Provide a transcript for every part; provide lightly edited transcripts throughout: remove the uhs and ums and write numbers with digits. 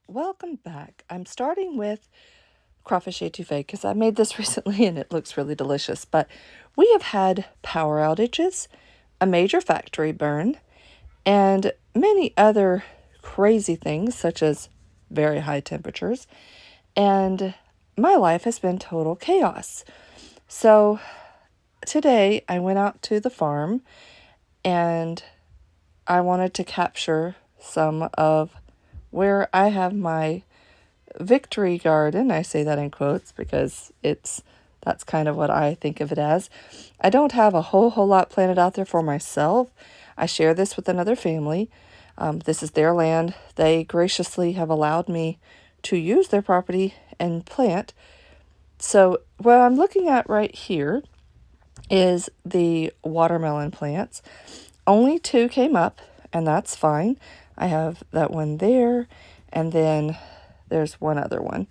Welcome back. I'm starting with crawfish etouffee because I made this recently and it looks really delicious. But we have had power outages, a major factory burn, and many other crazy things such as very high temperatures. And my life has been total chaos. So today I went out to the farm and I wanted to capture some of where I have my victory garden. I say that in quotes because that's kind of what I think of it as. I don't have a whole lot planted out there for myself. I share this with another family. This is their land. They graciously have allowed me to use their property and plant. So what I'm looking at right here is the watermelon plants. Only 2 came up, and that's fine. I have that one there, and then there's one other one.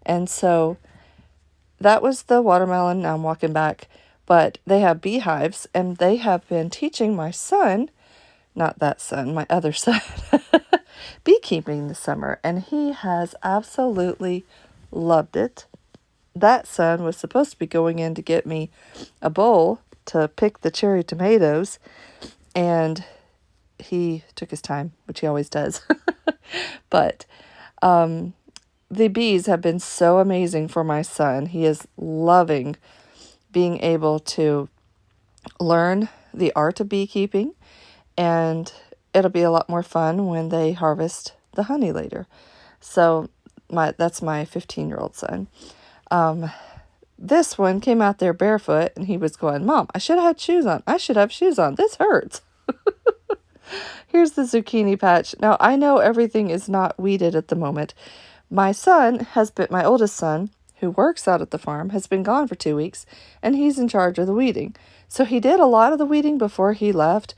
And so that was the watermelon. Now I'm walking back, but they have beehives, and they have been teaching my son, not that son, my other son, beekeeping this summer, and he has absolutely loved it. That son was supposed to be going in to get me a bowl to pick the cherry tomatoes, and he took his time, which he always does. But the bees have been so amazing for my son. He is loving being able to learn the art of beekeeping, and it'll be a lot more fun when they harvest the honey later. So that's my 15-year-old son. This one came out there barefoot, and he was going, "Mom, I should have had shoes on. I should have shoes on. This hurts." Here's the zucchini patch. Now, I know everything is not weeded at the moment. My oldest son, who works out at the farm, has been gone for 2 weeks, and he's in charge of the weeding. So he did a lot of the weeding before he left,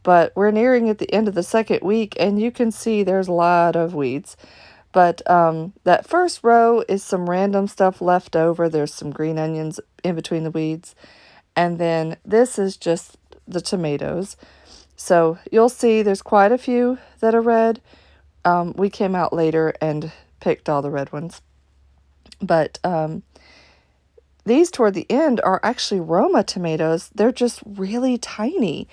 but we're nearing at the end of the second week, and you can see there's a lot of weeds. But that first row is some random stuff left over. There's some green onions in between the weeds. And then this is just the tomatoes. So you'll see there's quite a few that are red. We came out later and picked all the red ones. But these toward the end are actually Roma tomatoes. They're just really tiny.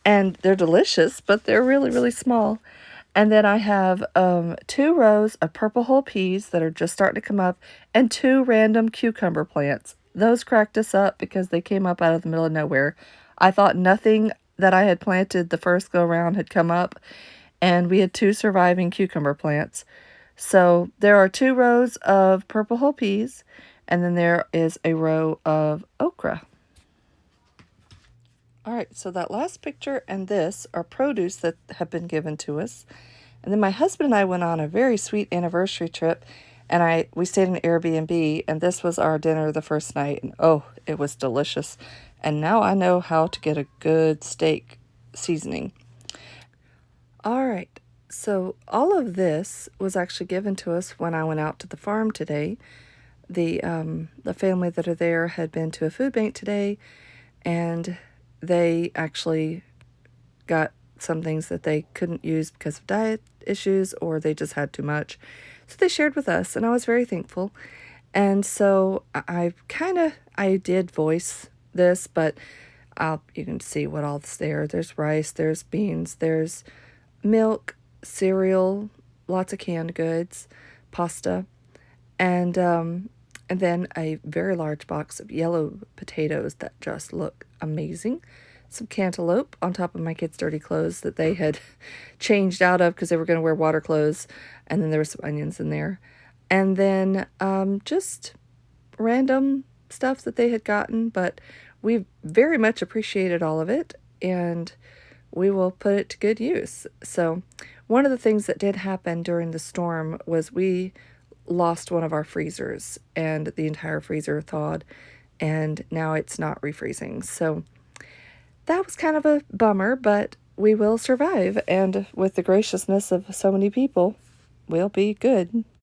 And they're delicious, but they're really, really small. And then I have 2 rows of purple whole peas that are just starting to come up, and 2 random cucumber plants. Those cracked us up because they came up out of the middle of nowhere. I thought nothing that I had planted the first go around had come up, and we had 2 surviving cucumber plants. So there are 2 rows of purple whole peas, and then there is a row of okra. All right, so that last picture and this are produce that have been given to us. And then my husband and I went on a very sweet anniversary trip, and we stayed in an Airbnb, and this was our dinner the first night, and oh, it was delicious. And now I know how to get a good steak seasoning. All right, so all of this was actually given to us when I went out to the farm today. The family that are there had been to a food bank today, and they actually got some things that they couldn't use because of diet issues, or they just had too much. So they shared with us, and I was very thankful. And so I did voice this, but you can see what all's there. There's rice, there's beans, there's milk, cereal, lots of canned goods, pasta, and then a very large box of yellow potatoes that just look amazing. Some cantaloupe on top of my kids' dirty clothes that they had changed out of because they were going to wear water clothes. And then there were some onions in there. And then just random stuff that they had gotten. But we very much appreciated all of it, and we will put it to good use. So one of the things that did happen during the storm was we lost one of our freezers, and the entire freezer thawed, and now it's not refreezing. So that was kind of a bummer, but we will survive, and with the graciousness of so many people, we'll be good.